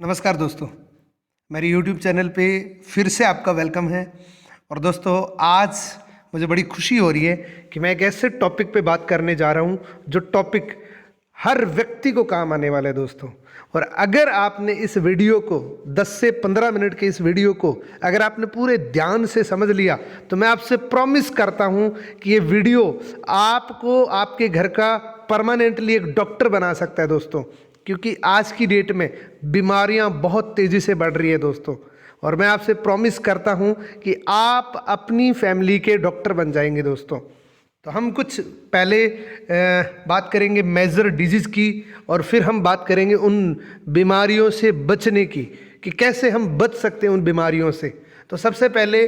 नमस्कार दोस्तों, मेरे YouTube चैनल पे फिर से आपका वेलकम है। और दोस्तों, आज मुझे बड़ी खुशी हो रही है कि मैं एक ऐसे टॉपिक पे बात करने जा रहा हूँ जो टॉपिक हर व्यक्ति को काम आने वाला है दोस्तों। और अगर आपने इस वीडियो को 10 से 15 मिनट के इस वीडियो को अगर आपने पूरे ध्यान से समझ लिया तो मैं आपसे प्रॉमिस करता हूँ कि ये वीडियो आपको आपके घर का परमानेंटली एक डॉक्टर बना सकता है दोस्तों। क्योंकि आज की डेट में बीमारियां बहुत तेज़ी से बढ़ रही है दोस्तों, और मैं आपसे प्रॉमिस करता हूं कि आप अपनी फैमिली के डॉक्टर बन जाएंगे दोस्तों। तो हम कुछ पहले बात करेंगे मेजर डिजीज़ की, और फिर हम बात करेंगे उन बीमारियों से बचने की कि कैसे हम बच सकते हैं उन बीमारियों से। तो सबसे पहले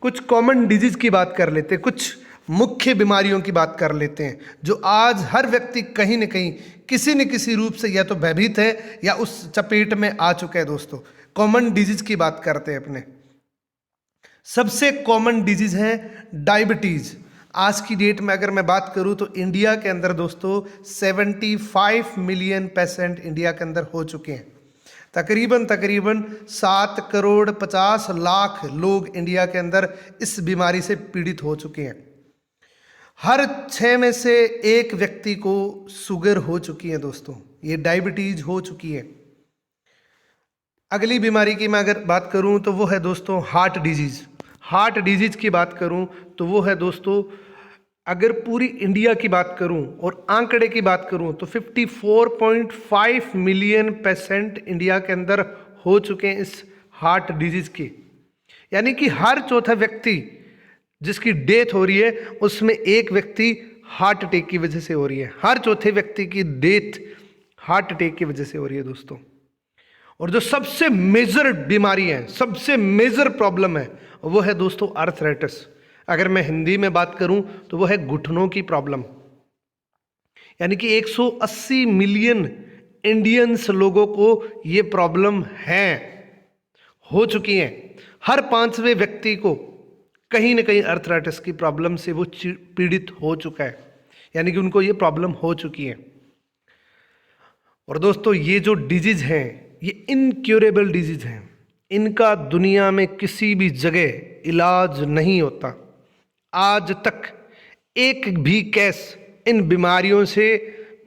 कुछ कॉमन डिजीज़ की बात कर लेते हैं, कुछ मुख्य बीमारियों की बात कर लेते हैं जो आज हर व्यक्ति कहीं न कहीं किसी न किसी रूप से या तो भयभीत है या उस चपेट में आ चुका है दोस्तों। कॉमन डिजीज की बात करते हैं अपने। सबसे कॉमन डिजीज है डायबिटीज। आज की डेट में अगर मैं बात करूं तो इंडिया के अंदर दोस्तों 75 मिलियन पेशेंट इंडिया के अंदर हो चुके हैं। तकरीबन 7 करोड़ 50 लाख लोग इंडिया के अंदर इस बीमारी से पीड़ित हो चुके हैं। हर 6 में से 1 व्यक्ति को शुगर हो चुकी है दोस्तों, ये डायबिटीज हो चुकी है। अगली बीमारी की मैं अगर बात करूं तो वो है दोस्तों हार्ट डिजीज़। हार्ट डिजीज़ की बात करूं तो वो है दोस्तों, अगर पूरी इंडिया की बात करूं और आंकड़े की बात करूं तो 54.5 मिलियन पेशेंट इंडिया के अंदर हो चुके हैं इस हार्ट डिजीज़ के। यानी कि हर चौथा व्यक्ति जिसकी डेथ हो रही है उसमें एक व्यक्ति हार्ट अटैक की वजह से हो रही है। हर चौथे व्यक्ति की डेथ हार्ट अटैक की वजह से हो रही है दोस्तों। और जो सबसे मेजर बीमारी है, सबसे मेजर प्रॉब्लम है, वो है दोस्तों आर्थराइटिस। अगर मैं हिंदी में बात करूं तो वो है घुटनों की प्रॉब्लम। यानी कि 180 मिलियन इंडियंस लोगों को ये प्रॉब्लम है, हो चुकी है। हर 5वें व्यक्ति को कहीं ना कहीं आर्थराइटिस की प्रॉब्लम से वो पीड़ित हो चुका है, यानी कि उनको ये प्रॉब्लम हो चुकी है। और दोस्तों, ये जो डिजीज हैं ये इनक्यूरेबल डिजीज हैं, इनका दुनिया में किसी भी जगह इलाज नहीं होता। आज तक एक भी केस इन बीमारियों से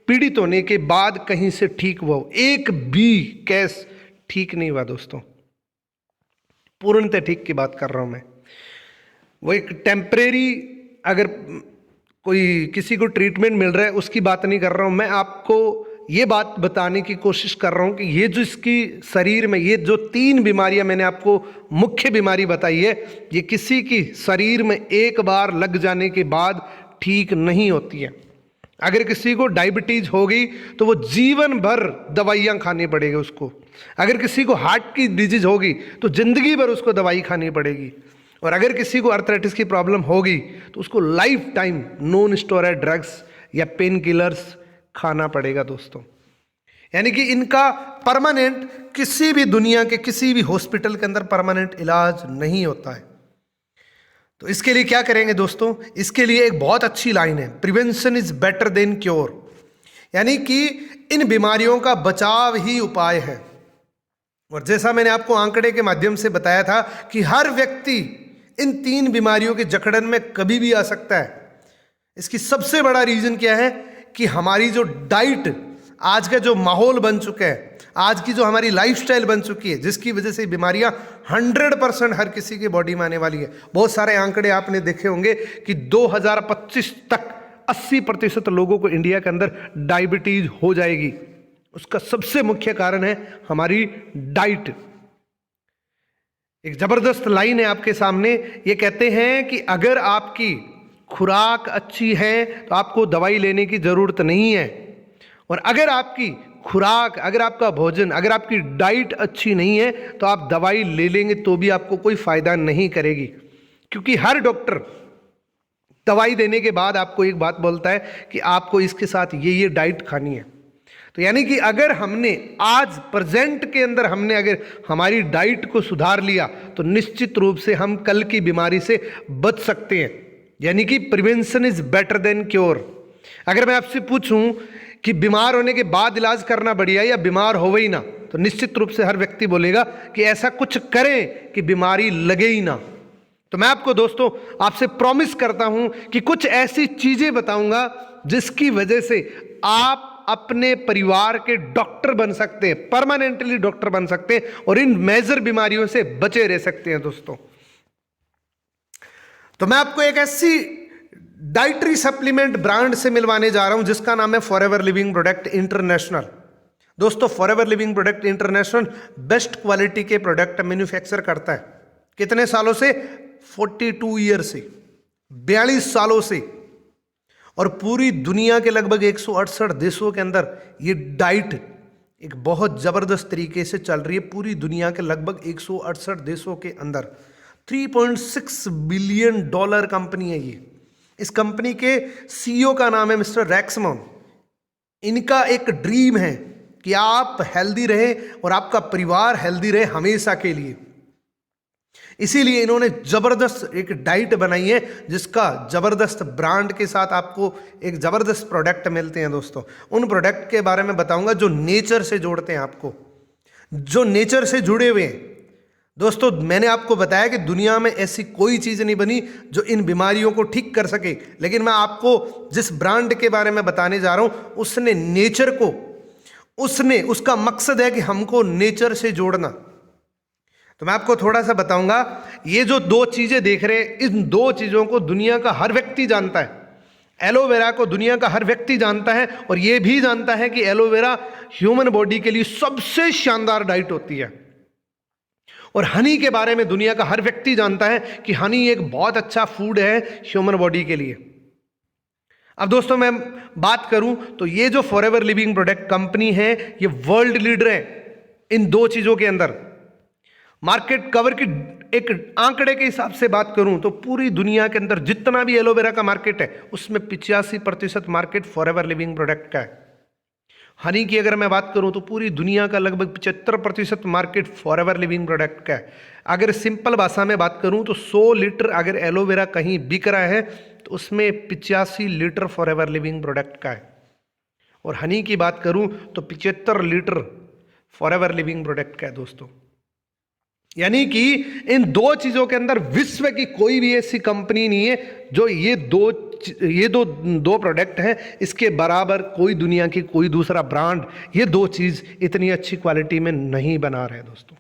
पीड़ित होने के बाद कहीं से ठीक हुआ हो, एक भी केस ठीक नहीं हुआ दोस्तों। पूर्णतः ठीक की बात कर रहा हूं मैं। वो एक टेम्परेरी, अगर कोई किसी को ट्रीटमेंट मिल रहा है उसकी बात नहीं कर रहा हूँ मैं। आपको ये बात बताने की कोशिश कर रहा हूँ कि ये जो इसकी शरीर में ये जो 3 बीमारियां मैंने आपको मुख्य बीमारी बताई है, ये किसी की शरीर में एक बार लग जाने के बाद ठीक नहीं होती है। अगर किसी को डायबिटीज हो गई तो वो जीवन भर दवाइयाँ खानी पड़ेगी उसको। अगर किसी को हार्ट की डिजीज होगी तो जिंदगी भर उसको दवाई खानी पड़ेगी। और अगर किसी को आर्थराइटिस की प्रॉब्लम होगी तो उसको life time non steroid drugs या पेन किलर्स खाना पड़ेगा दोस्तों। यानी कि इनका परमानेंट किसी भी दुनिया के किसी भी हॉस्पिटल के अंदर परमानेंट इलाज नहीं होता है। तो इसके लिए क्या करेंगे दोस्तों? इसके लिए एक बहुत अच्छी लाइन है, prevention is better than cure. यानी कि इन बीमारियों का बचाव ही उपाय है। और जैसा मैंने आपको आंकड़े के माध्यम से बताया था कि हर व्यक्ति इन 3 बीमारियों के जकड़न में कभी भी आ सकता है। इसकी सबसे बड़ा रीजन क्या है कि हमारी जो डाइट, आज का जो माहौल बन चुका है, आज की जो हमारी लाइफस्टाइल बन चुकी है, जिसकी वजह से बीमारियां 100% हर किसी की बॉडी में आने वाली है। बहुत सारे आंकड़े आपने देखे होंगे कि 2025 तक 80% लोगों को इंडिया के अंदर डायबिटीज हो जाएगी। उसका सबसे मुख्य कारण है हमारी डाइट। एक जबरदस्त लाइन है आपके सामने, ये कहते हैं कि अगर आपकी खुराक अच्छी है तो आपको दवाई लेने की जरूरत नहीं है, और अगर आपकी खुराक, अगर आपका भोजन, अगर आपकी डाइट अच्छी नहीं है तो आप दवाई ले लेंगे तो भी आपको कोई फायदा नहीं करेगी। क्योंकि हर डॉक्टर दवाई देने के बाद आपको एक बात बोलता है कि आपको इसके साथ ये डाइट खानी है। तो यानी कि अगर हमने आज प्रेजेंट के अंदर हमने अगर हमारी डाइट को सुधार लिया तो निश्चित रूप से हम कल की बीमारी से बच सकते हैं। यानी कि prevention is better than cure. अगर मैं आपसे पूछूं कि बीमार होने के बाद इलाज करना बढ़िया या बीमार हो ही ना, तो निश्चित रूप से हर व्यक्ति बोलेगा कि ऐसा कुछ करें कि बीमारी लगे ही ना। तो मैं आपको दोस्तों आपसे प्रॉमिस करता हूं कि कुछ ऐसी चीजें बताऊंगा जिसकी वजह से आप अपने परिवार के डॉक्टर बन सकते हैं, परमानेंटली डॉक्टर बन सकते हैं और इन मेजर बीमारियों से बचे रह सकते हैं दोस्तों। तो मैं आपको एक ऐसी डाइटरी सप्लीमेंट ब्रांड से मिलवाने जा रहा हूं जिसका नाम है फॉरएवर लिविंग प्रोडक्ट इंटरनेशनल। दोस्तों forever living product international best quality के प्रोडक्ट मैन्युफैक्चर करता है। कितने सालों से? 42 ईयर से, 42 सालों से। और पूरी दुनिया के लगभग 168 देशों के अंदर ये डाइट एक बहुत जबरदस्त तरीके से चल रही है। पूरी दुनिया के लगभग 168 देशों के अंदर 3.6 बिलियन डॉलर कंपनी है ये। इस कंपनी के सीईओ का नाम है मिस्टर रैक्समैन। इनका एक ड्रीम है कि आप हेल्दी रहें और आपका परिवार हेल्दी रहे हमेशा के लिए। इसीलिए इन्होंने जबरदस्त एक डाइट बनाई है जिसका जबरदस्त ब्रांड के साथ आपको एक जबरदस्त प्रोडक्ट मिलते हैं दोस्तों। उन प्रोडक्ट के बारे में बताऊंगा जो नेचर से जोड़ते हैं आपको, जो नेचर से जुड़े हुए हैं। दोस्तों मैंने आपको बताया कि दुनिया में ऐसी कोई चीज़ नहीं बनी जो इन बीमारियों को ठीक कर सके, लेकिन मैं आपको जिस ब्रांड के बारे में बताने जा रहा हूं उसने नेचर को, उसका मकसद है कि हमको नेचर से जोड़ना। तो मैं आपको थोड़ा सा बताऊंगा। ये जो दो चीजें देख रहे हैं, इन दो चीजों को दुनिया का हर व्यक्ति जानता है। एलोवेरा को दुनिया का हर व्यक्ति जानता है और ये भी जानता है कि एलोवेरा ह्यूमन बॉडी के लिए सबसे शानदार डाइट होती है। और हनी के बारे में दुनिया का हर व्यक्ति जानता है कि हनी एक बहुत अच्छा फूड है ह्यूमन बॉडी के लिए। अब दोस्तों मैं बात करूं तो ये जो फॉरएवर लिविंग प्रोडक्ट कंपनी है ये वर्ल्ड लीडर है इन दो चीजों के अंदर। मार्केट कवर की एक आंकड़े के हिसाब से बात करूं तो पूरी दुनिया के अंदर जितना भी एलोवेरा का मार्केट है उसमें 85% मार्केट फॉरएवर लिविंग प्रोडक्ट का है। हनी की अगर मैं बात करूं तो पूरी दुनिया का लगभग 75% मार्केट फॉरएवर लिविंग प्रोडक्ट का है। अगर सिंपल भाषा में बात करूं तो 100 लीटर अगर एलोवेरा कहीं बिक रहा है तो उसमें 85 लीटर फॉरएवर लिविंग प्रोडक्ट का है। और हनी की बात करूं तो 75 लीटर फॉरएवर लिविंग प्रोडक्ट का है दोस्तों। यानी कि इन दो चीजों के अंदर विश्व की कोई भी ऐसी कंपनी नहीं है जो ये दो प्रोडक्ट हैं इसके बराबर कोई दुनिया की कोई दूसरा ब्रांड ये दो चीज इतनी अच्छी क्वालिटी में नहीं बना रहे दोस्तों।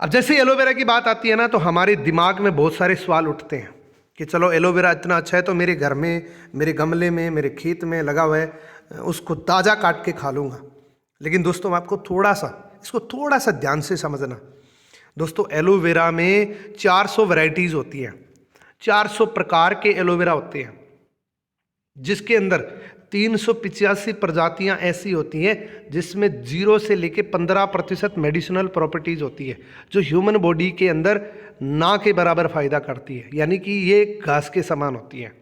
अब जैसे एलोवेरा की बात आती है ना तो हमारे दिमाग में बहुत सारे सवाल उठते हैं कि चलो एलोवेरा इतना अच्छा है तो मेरे घर में, मेरे गमले में, मेरे खेत में लगा हुआ है, उसको ताज़ा काट के खा लूँगा। लेकिन दोस्तों मैं आपको इसको थोड़ा सा ध्यान से समझना। दोस्तों एलोवेरा में 400 वैरायटीज़ होती हैं, 400 प्रकार के एलोवेरा होते हैं जिसके अंदर 385 प्रजातियां ऐसी होती हैं जिसमें 0 से लेके 15% मेडिसिनल प्रॉपर्टीज़ होती है जो ह्यूमन बॉडी के अंदर ना के बराबर फ़ायदा करती है, यानी कि ये घास के समान होती है।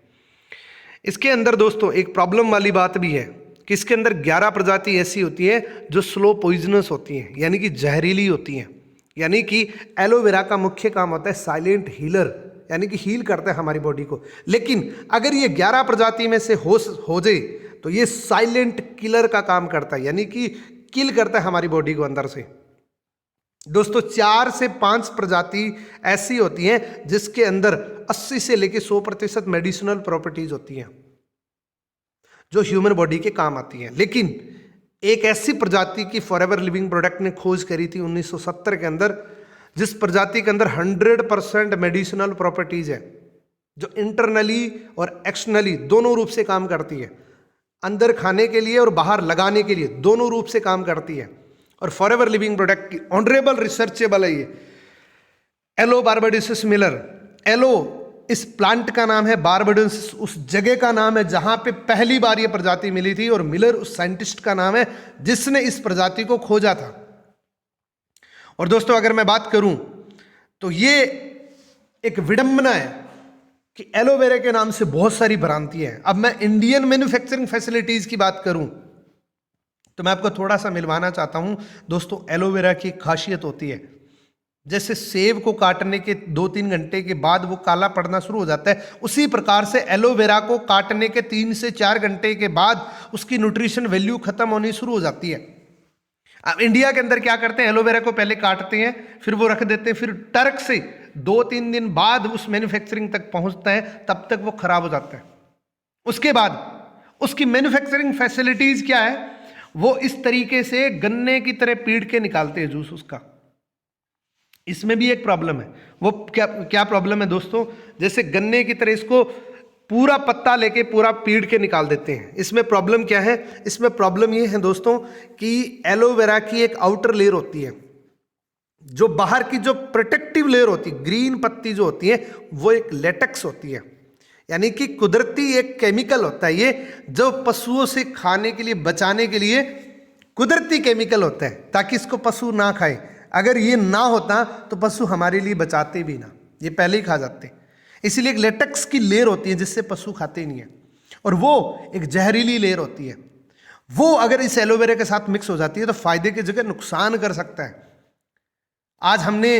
इसके अंदर दोस्तों एक प्रॉब्लम वाली बात भी है कि इसके अंदर 11 प्रजाति ऐसी होती है जो स्लो पॉइजनस होती हैं, यानी कि जहरीली होती हैं। यानी कि एलोवेरा का मुख्य काम होता है साइलेंट हीलर, यानी कि हील करता है हमारी बॉडी को। लेकिन अगर ये 11 प्रजाति में से हो जाए तो ये साइलेंट किलर का काम करता है, यानी कि किल करता है हमारी बॉडी को अंदर से। दोस्तों 4 से 5 प्रजाति ऐसी होती हैं जिसके अंदर 80 से लेकर 100% मेडिसिनल प्रॉपर्टीज होती हैं जो ह्यूमन बॉडी के काम आती हैं। लेकिन एक ऐसी प्रजाति की फॉरएवर लिविंग प्रोडक्ट ने खोज करी थी 1970 के अंदर, जिस प्रजाति के अंदर 100% मेडिसिनल प्रॉपर्टीज है जो इंटरनली और एक्सटर्नली दोनों रूप से काम करती है, अंदर खाने के लिए और बाहर लगाने के लिए दोनों रूप से काम करती है। और फॉरएवर लिविंग प्रोडक्ट की ऑनरेबल रिसर्चेबल है ये एलो बारबेडेंसिस मिलर। एलो इस प्लांट का नाम है, बारबेडेंसिस उस जगह का नाम है जहां पे पहली बार ये प्रजाति मिली थी, और मिलर उस साइंटिस्ट का नाम है जिसने इस प्रजाति को खोजा था। और दोस्तों अगर मैं बात करूं तो ये एक विडंबना है कि एलोवेरा के नाम से बहुत सारी भ्रांतियां हैं। अब मैं इंडियन मैन्युफैक्चरिंग फैसिलिटीज की बात करूं तो मैं आपको थोड़ा सा मिलवाना चाहता हूं। दोस्तों एलोवेरा की एक खासियत होती है, जैसे सेब को काटने के 2-3 घंटे के बाद वो काला पड़ना शुरू हो जाता है, उसी प्रकार से एलोवेरा को काटने के 3 से 4 घंटे के बाद उसकी न्यूट्रिशन वैल्यू खत्म होनी शुरू हो जाती है। अब इंडिया के अंदर क्या करते हैं, एलोवेरा को पहले काटते हैं, फिर वो रख देते हैं, फिर टर्क से 2-3 दिन बाद उस मैन्युफैक्चरिंग तक पहुंचता है, तब तक वो खराब हो जाता है। उसके बाद उसकी मैन्युफैक्चरिंग फैसिलिटीज क्या है, वो इस तरीके से गन्ने की तरह पीड़ के निकालते हैं जूस उसका। इसमें भी एक प्रॉब्लम है। वो क्या प्रॉब्लम है दोस्तों, जैसे गन्ने की तरह इसको पूरा पत्ता लेके पूरा पीड़ के निकाल देते हैं। इसमें प्रॉब्लम क्या है, इसमें प्रॉब्लम ये है दोस्तों कि एलोवेरा की एक आउटर लेयर होती है, जो बाहर की जो प्रोटेक्टिव लेयर होती है, ग्रीन पत्ती जो होती है, वो एक लेटेक्स होती है, यानी कि कुदरती एक केमिकल होता है ये, जो पशुओं से खाने के लिए बचाने के लिए कुदरती केमिकल होता है, ताकि इसको पशु ना खाए। अगर ये ना होता तो पशु हमारे लिए बचाते भी ना, ये पहले ही खा जाते। इसीलिए एक लेटेक्स की लेयर होती है जिससे पशु खाते नहीं है, और वो एक जहरीली लेयर होती है। वो अगर इस एलोवेरा के साथ मिक्स हो जाती है तो फायदे की जगह नुकसान कर सकता है। आज हमने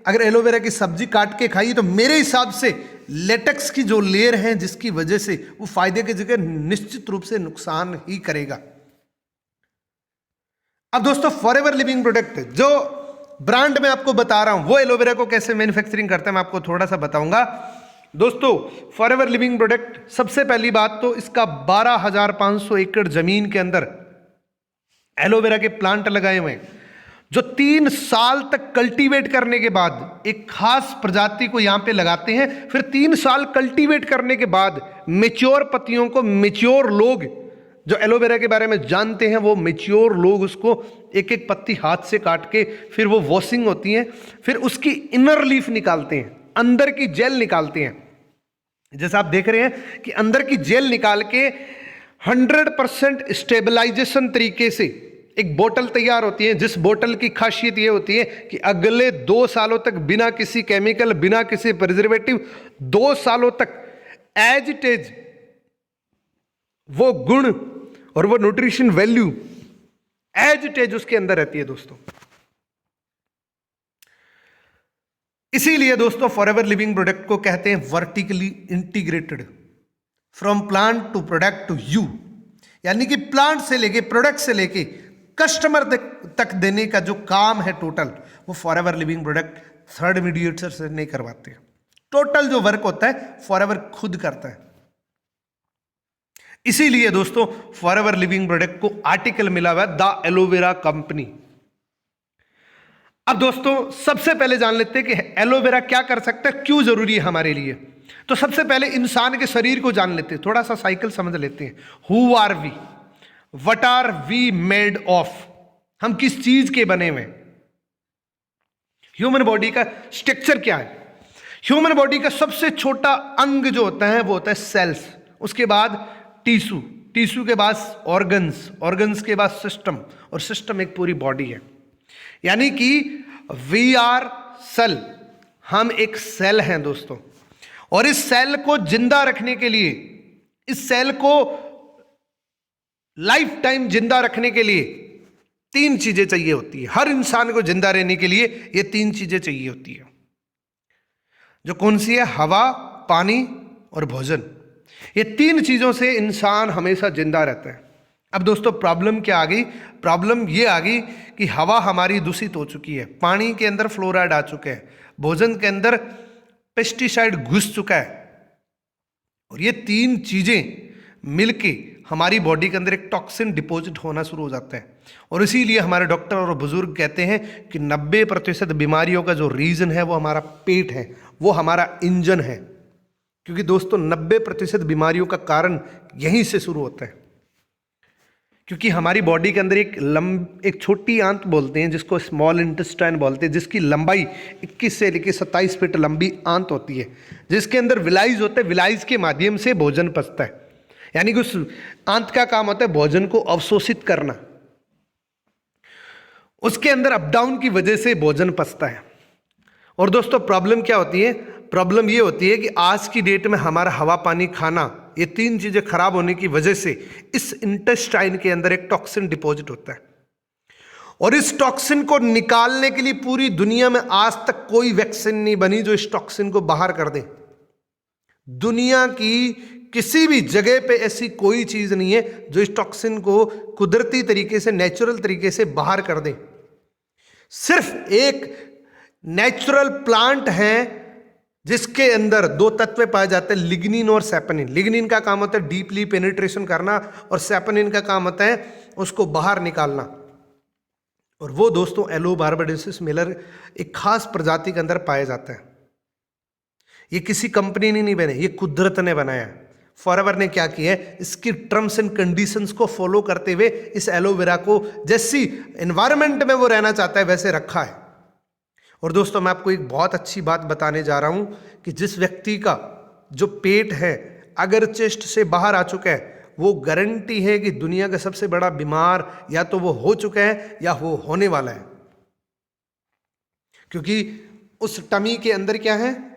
अगर एलोवेरा की सब्जी काट के खाई तो मेरे हिसाब से लेटेक्स की जो लेयर है, जिसकी वजह से वो फायदे की जगह निश्चित रूप से नुकसान ही करेगा। अब दोस्तों फॉरएवर लिविंग प्रोडक्ट जो ब्रांड मैं आपको बता रहा हूं, वो एलोवेरा को कैसे मैन्युफैक्चरिंग करता है मैं आपको थोड़ा सा बताऊंगा। दोस्तों फॉरएवर लिविंग प्रोडक्ट, सबसे पहली बात तो इसका 12,500 एकड़ जमीन के अंदर एलोवेरा के प्लांट लगाए हुए हैं, जो 3 साल तक कल्टीवेट करने के बाद एक खास प्रजाति को यहां पे लगाते हैं। फिर 3 साल कल्टीवेट करने के बाद मेच्योर पत्तियों को मेच्योर लोग जो एलोवेरा के बारे में जानते हैं, वो मेच्योर लोग उसको एक एक पत्ती हाथ से काट के फिर वो वॉशिंग होती है, फिर उसकी इनर लीफ निकालते हैं, अंदर की जेल निकालते हैं। जैसा आप देख रहे हैं कि अंदर की जेल निकाल के 100% स्टेबलाइजेशन तरीके से एक बोतल तैयार होती है, जिस बोतल की खासियत ये होती है कि अगले 2 सालों तक बिना किसी केमिकल, बिना किसी प्रिजर्वेटिव, 2 सालों तक एज इट इज वो गुण और वो nutrition value as it is उसके अंदर रहती है दोस्तों। इसीलिए दोस्तों फॉरएवर लिविंग प्रोडक्ट को कहते हैं vertically integrated, from plant to product to you, यानी कि प्लांट से लेके, प्रोडक्ट से लेके कस्टमर तक देने का जो काम है टोटल, वो forever living product third mediator से नहीं करवाते। टोटल जो वर्क होता है फॉरएवर खुद करता है। इसीलिए दोस्तों फॉरएवर लिविंग प्रोडक्ट को आर्टिकल मिला हुआ है द एलोवेरा कंपनी। अब दोस्तों सबसे पहले जान लेते हैं कि एलोवेरा क्या कर सकता है, क्यों जरूरी है हमारे लिए। तो सबसे पहले इंसान के शरीर को जान लेते हैं, थोड़ा सा साइकिल समझ लेते हैं। Who are we, what are we made of, हम किस चीज के बने हुए। ह्यूमन बॉडी का स्ट्रक्चर क्या है। ह्यूमन बॉडी का सबसे छोटा अंग जो होता है वो होता है सेल्स, उसके बाद टिश्यू, टिश्यू के बाद ऑर्गन्स, ऑर्गन्स के बाद सिस्टम, और सिस्टम एक पूरी बॉडी है। यानी कि वी आर सेल, हम एक सेल हैं दोस्तों। और इस सेल को जिंदा रखने के लिए, इस सेल को लाइफ टाइम जिंदा रखने के लिए 3 चीजें चाहिए होती है। हर इंसान को जिंदा रहने के लिए ये 3 चीजें चाहिए होती है, जो कौन सी है, हवा, पानी और भोजन। ये 3 चीजों से इंसान हमेशा जिंदा रहता है। अब दोस्तों प्रॉब्लम क्या आ गई, प्रॉब्लम ये आ गई कि हवा हमारी दूषित हो चुकी है, पानी के अंदर फ्लोराइड आ चुके हैं, भोजन के अंदर पेस्टिसाइड घुस चुका है, और ये 3 चीजें मिलके हमारी बॉडी के अंदर एक टॉक्सिन डिपॉजिट होना शुरू हो जाता है। और इसीलिए हमारे डॉक्टर और बुजुर्ग कहते हैं कि 90% बीमारियों का जो रीजन है वो हमारा पेट है, वो हमारा इंजन है। क्योंकि दोस्तों 90% बीमारियों का कारण यहीं से शुरू होता है। क्योंकि हमारी बॉडी के अंदर एक छोटी आंत बोलते हैं, जिसको स्मॉल इंटेस्टाइन बोलते हैं, जिसकी लंबाई 21 से लेकर 27 फीट लंबी आंत होती है, जिसके अंदर विलाइज होता है। विलाइज के माध्यम से भोजन पचता है, यानी कि उस आंत का काम होता है भोजन को अवशोषित करना। उसके अंदर अप डाउन की वजह से भोजन पचता है। और दोस्तों प्रॉब्लम क्या होती है, प्रॉब्लम ये होती है कि आज की डेट में हमारा हवा, पानी, खाना, ये 3 चीजें खराब होने की वजह से इस इंटेस्टाइन के अंदर एक टॉक्सिन डिपॉजिट होता है। और इस टॉक्सिन को निकालने के लिए पूरी दुनिया में आज तक कोई वैक्सीन नहीं बनी जो इस टॉक्सिन को बाहर कर दे। दुनिया की किसी भी जगह पे ऐसी कोई चीज नहीं है जो इस टॉक्सिन को कुदरती तरीके से, नेचुरल तरीके से बाहर कर दे। सिर्फ एक नेचुरल प्लांट है जिसके अंदर दो तत्व पाए जाते हैं, लिग्निन और सैपोनिन। लिग्निन का काम होता है डीपली पेनिट्रेशन करना और सैपोनिन का काम होता है उसको बाहर निकालना। और वो दोस्तों एलोबार्बाडेंसिस मिलर एक खास प्रजाति के अंदर पाया जाता है। ये किसी कंपनी ने नहीं बनाया, ये कुदरत ने बनाया है। फॉरएवर ने क्या किया है, इसकी टर्म्स एंड कंडीशंस को फॉलो करते हुए इस एलोवेरा को जैसी एनवायरनमेंट में वो रहना चाहता है वैसे रखा है। और दोस्तों मैं आपको एक बहुत अच्छी बात बताने जा रहा हूं कि जिस व्यक्ति का जो पेट है अगर चेस्ट से बाहर आ चुका है, वो गारंटी है कि दुनिया का सबसे बड़ा बीमार या तो वो हो चुका है या वो होने वाला है। क्योंकि उस टमी के अंदर क्या है,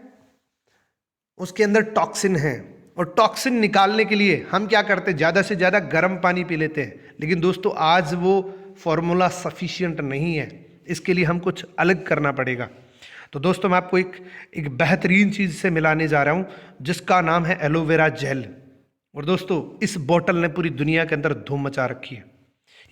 उसके अंदर टॉक्सिन है। और टॉक्सिन निकालने के लिए हम क्या करते हैं, ज़्यादा से ज़्यादा गर्म पानी पी लेते हैं। लेकिन दोस्तों आज वो फॉर्मूला सफिशिएंट नहीं है, इसके लिए हम कुछ अलग करना पड़ेगा। तो दोस्तों मैं आपको एक बेहतरीन चीज़ से मिलाने जा रहा हूँ जिसका नाम है एलोवेरा जेल। और दोस्तों इस बोतल ने पूरी दुनिया के अंदर धूम मचा रखी है।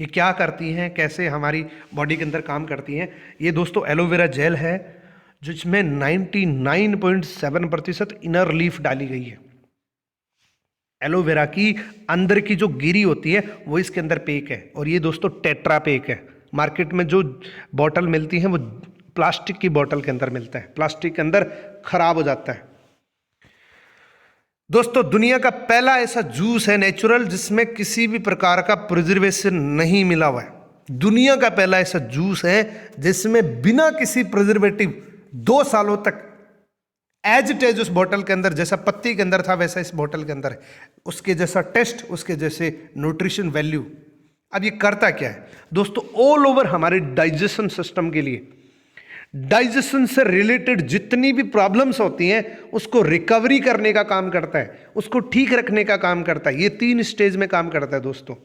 ये क्या करती हैं, कैसे हमारी बॉडी के अंदर काम करती हैं। ये दोस्तों एलोवेरा जेल है जिसमें 99.7% इनर लीफ डाली गई है। एलोवेरा की अंदर की जो गिरी होती है वो इसके अंदर पैक है। और ये दोस्तों टेट्रा पैक है। मार्केट में जो बॉटल मिलती है वो प्लास्टिक की बॉटल के अंदर मिलता है, प्लास्टिक के अंदर खराब हो जाता है। दोस्तों दुनिया का पहला ऐसा जूस है नेचुरल जिसमें किसी भी प्रकार का प्रिजर्वेशन नहीं मिला हुआ है। दुनिया का पहला ऐसा जूस है जिसमें बिना किसी प्रिजर्वेटिव 2 सालों तक एज इट एज उस बोतल के अंदर जैसा पत्ती के अंदर था वैसा इस बोतल के अंदर है। उसके जैसा टेस्ट, उसके जैसे न्यूट्रिशन वैल्यू। अब ये करता क्या है दोस्तों, ऑल ओवर हमारे डाइजेशन सिस्टम के लिए, डाइजेशन से रिलेटेड जितनी भी प्रॉब्लम्स होती हैं उसको रिकवरी करने का काम करता है, उसको ठीक रखने का काम करता है। ये 3 स्टेज में काम करता है दोस्तों।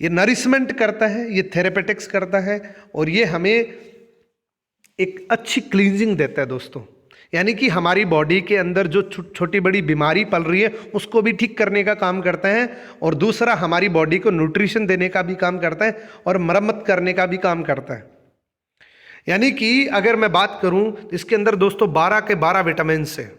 ये नरिशमेंट करता है, ये थेरेपेटिक्स करता है और ये हमें एक अच्छी क्लींजिंग देता है दोस्तों। यानी कि हमारी बॉडी के अंदर जो छोटी बड़ी बीमारी पल रही है उसको भी ठीक करने का काम करता है। और दूसरा हमारी बॉडी को न्यूट्रिशन देने का भी काम करता है और मरम्मत करने का भी काम करता है। यानी कि अगर मैं बात करूं तो इसके अंदर दोस्तों 12 के 12 विटामिन है,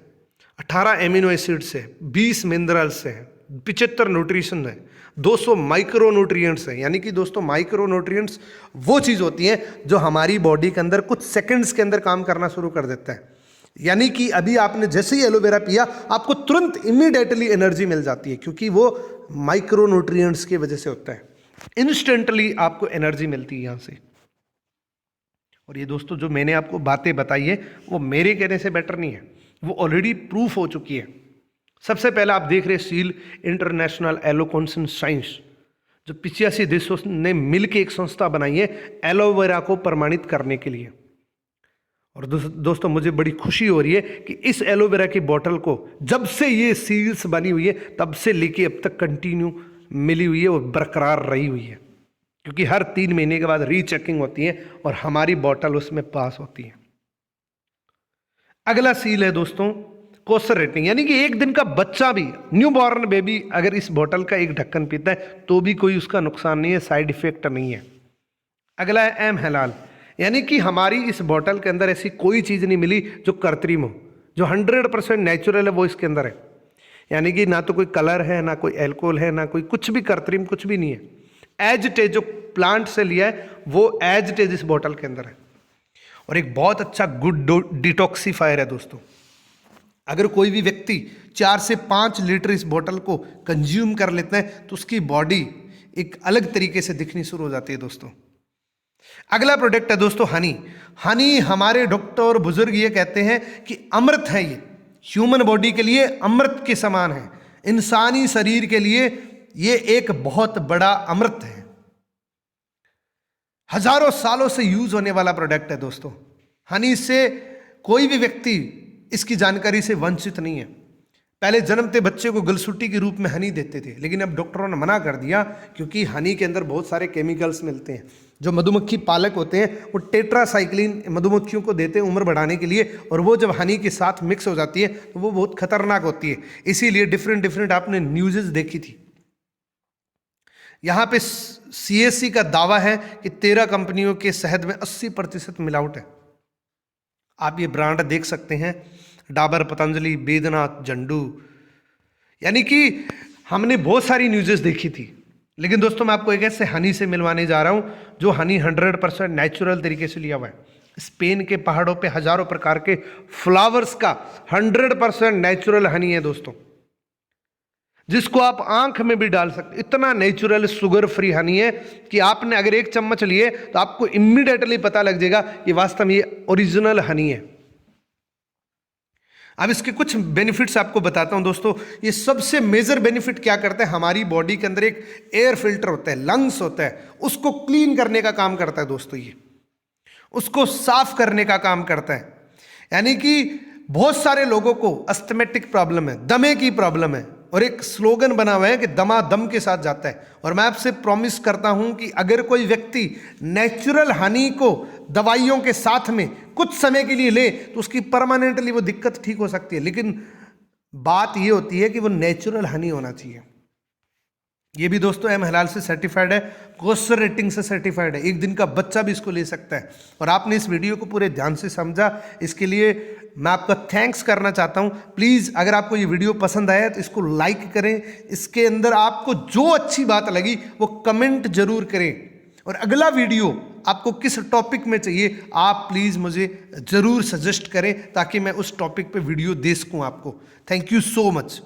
18 एमिनो एसिड्स है, 20 मिनरल्स है, 75 न्यूट्रिशन है, 200 माइक्रो न्यूट्रिएंट्स है। यानी कि दोस्तों माइक्रो न्यूट्रिएंट्स वो चीज़ होती है जो हमारी बॉडी के अंदर कुछ सेकंड्स के अंदर काम करना शुरू कर देता है। यानी कि अभी आपने जैसे ही एलोवेरा पिया आपको तुरंत इमीडिएटली एनर्जी मिल जाती है, क्योंकि वो माइक्रो न्यूट्रिएंट्स की वजह से होता है। इंस्टेंटली आपको एनर्जी मिलती है यहाँ से। और ये दोस्तों जो मैंने आपको बातें बताई है वो मेरे कहने से बेटर नहीं है, वो ऑलरेडी प्रूफ हो चुकी है। सबसे पहला आप देख रहे सील इंटरनेशनल एलोकॉन्सन साइंस, जो 85 देशों ने मिलकर एक संस्था बनाई है एलोवेरा को प्रमाणित करने के लिए। और दोस्तों मुझे बड़ी खुशी हो रही है कि इस एलोवेरा की बोतल को जब से ये सील्स बनी हुई है तब से लेके अब तक कंटिन्यू मिली हुई है और बरकरार रही हुई है, क्योंकि हर 3 महीने के बाद रीचेकिंग होती है और हमारी बोतल उसमें पास होती है। अगला सील है दोस्तों कोसर रेटिंग, यानी कि 1 दिन का बच्चा भी, न्यू बॉर्न बेबी अगर इस बोतल का एक ढक्कन पीता है तो भी कोई उसका नुकसान नहीं है, साइड इफेक्ट नहीं है। अगला है एम हलाल, यानी कि हमारी इस बोतल के अंदर ऐसी कोई चीज़ नहीं मिली जो कृत्रिम हो, जो 100% नेचुरल है वो इसके अंदर है। यानी कि ना तो कोई कलर है, ना कोई अल्कोहल है, ना कोई कुछ भी कृत्रिम, कुछ भी नहीं है। एज इट इज जो प्लांट से लिया है वो एज इट इज इस बोतल के अंदर है। और एक बहुत अच्छा गुड डिटॉक्सीफायर है दोस्तों। अगर कोई भी व्यक्ति 4 से 5 लीटर इस बोतल को कंज्यूम कर लेते हैं तो उसकी बॉडी एक अलग तरीके से दिखनी शुरू हो जाती है दोस्तों। अगला प्रोडक्ट है दोस्तों हनी। हनी हमारे डॉक्टर और बुजुर्ग ये कहते हैं कि अमृत है, ये ह्यूमन बॉडी के लिए अमृत के समान है, इंसानी शरीर के लिए ये एक बहुत बड़ा अमृत है। हजारों सालों से यूज होने वाला प्रोडक्ट है दोस्तों। हनी से कोई भी व्यक्ति इसकी जानकारी से वंचित नहीं है। पहले जन्मते बच्चे को गलसुट्टी के रूप में हनी देते थे, लेकिन अब डॉक्टरों ने मना कर दिया क्योंकि हनी के अंदर बहुत सारे केमिकल्स मिलते हैं। जो मधुमक्खी पालक होते हैं वो टेट्रासाइक्लिन मधुमक्खियों को देते हैं उम्र बढ़ाने के लिए, और वो जब हनी के साथ मिक्स हो जाती है तो वो बहुत खतरनाक होती है। इसीलिए डिफरेंट आपने न्यूज़ देखी थी। यहाँ पे CSE का दावा है कि 13 कंपनियों के शहद में 80% मिलावट है। आप ये ब्रांड देख सकते हैं, डाबर, पतंजलि, बैद्यनाथ, झंडू। यानी कि हमने बहुत सारी न्यूज़ेस देखी थी, लेकिन दोस्तों मैं आपको एक ऐसे हनी से मिलवाने जा रहा हूँ जो हनी 100% नेचुरल तरीके से लिया हुआ है। स्पेन के पहाड़ों पे हजारों प्रकार के फ्लावर्स का 100% नेचुरल हनी है दोस्तों, जिसको आप आंख में भी डाल सकते। इतना नेचुरल शुगर फ्री हनी है कि आपने अगर एक चम्मच लिए तो आपको इम्मीडिएटली पता लग जाएगा ये वास्तव में ये ओरिजिनल हनी है। अब इसके कुछ बेनिफिट्स आपको बताता हूं दोस्तों। ये सबसे मेजर बेनिफिट क्या करता है, हमारी बॉडी के अंदर एक एयर फिल्टर होता है, लंग्स होता है, उसको क्लीन करने का काम करता है दोस्तों। ये उसको साफ करने का काम करता है। यानी कि बहुत सारे लोगों को अस्थमेटिक प्रॉब्लम है, दमे की प्रॉब्लम है, और एक स्लोगन बना हुआ है कि दमा दम के साथ जाता है। और मैं आपसे प्रॉमिस करता हूं कि अगर कोई व्यक्ति नेचुरल हनी को दवाइयों के साथ में कुछ समय के लिए ले तो उसकी परमानेंटली वो दिक्कत ठीक हो सकती है। लेकिन बात ये होती है कि वो नेचुरल हनी होना चाहिए। ये भी दोस्तों एम हलाल से सर्टिफाइड है, कोस्टर रेटिंग से सर्टिफाइड है। एक दिन का बच्चा भी इसको ले सकता है। और आपने इस वीडियो को पूरे ध्यान से समझा, इसके लिए मैं आपका थैंक्स करना चाहता हूं। प्लीज़ अगर आपको ये वीडियो पसंद आया तो इसको लाइक करें। इसके अंदर आपको जो अच्छी बात लगी वो कमेंट जरूर करें। और अगला वीडियो आपको किस टॉपिक में चाहिए आप प्लीज़ मुझे ज़रूर सजेस्ट करें, ताकि मैं उस टॉपिक पे वीडियो दे सकूँ आपको। Thank you so much.